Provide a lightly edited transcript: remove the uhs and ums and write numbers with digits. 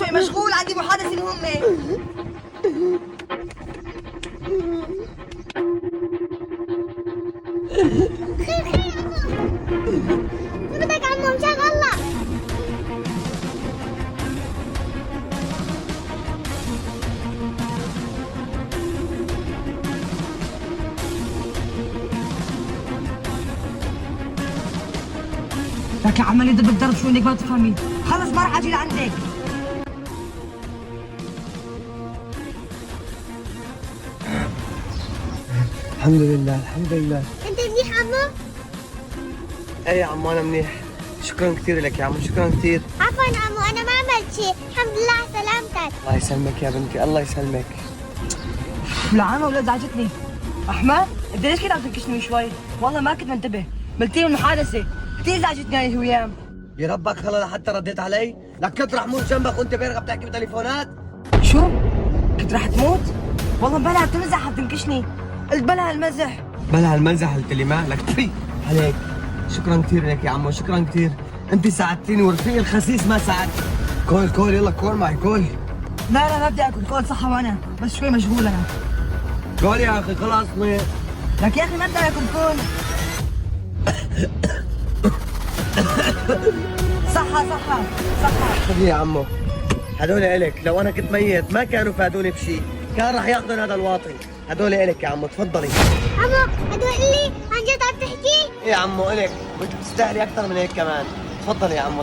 شوي مشغول، عندي محادثة مهمة. خير خير يا عمو، شو بدك عمو مشان الله؟ لك يا عمالي بدك ضرب شو انك ما تفهمي. خلص ما راح اجي لعندك. الحمد لله الحمد لله. انت منيح عمو؟ ايه يا عمو انا منيح، شكرا كثير لك يا عمو، شكرا كثير. عفوا عمو انا ما عملت شيء، الحمد لله على سلامتك. الله يسلمك يا بنتي، الله يسلمك. لعانة ولاد زعجتني. احمد انت ليش كده عم تنكشني شوي؟ والله ما كنت منتبه، قلتي المحادثة كثير زعجتني هاي الهويام. يا ربك خلص لحتى رديت علي، لك كنت رح موت جنبك وانت بيرغب بتحكي بتليفونات. شو؟ كنت رح تموت؟ والله بلا بتمزح عم تنكشني، قلت بلا هالمزح. بلا هالمزح قلت لي ما لك تفي عليك. شكرا كثير لك يا عمو، شكرا كثير، انت ساعدتيني ورفيق الخسيس ما ساعد. كول كول يلا كول معي كول. لا لا ما بدي اكل كول صحة وانا بس شوي مشغول انا. كول يا اخي خلاص لك يا اخي ما بدي اكل كول. صحة صحة صحة. خذي يا عمو، هدول إلك، لو أنا كنت ميت ما كانوا فادوني بشيء، كان رح ياخذون هذا الواطي، هدول إلك يا عمو تفضلي. عمو هدول لي عن جد عم تحكي؟ إيه يا عمو إلك، وأنت بتستاهلي أكثر من هيك كمان، تفضلي يا عمو.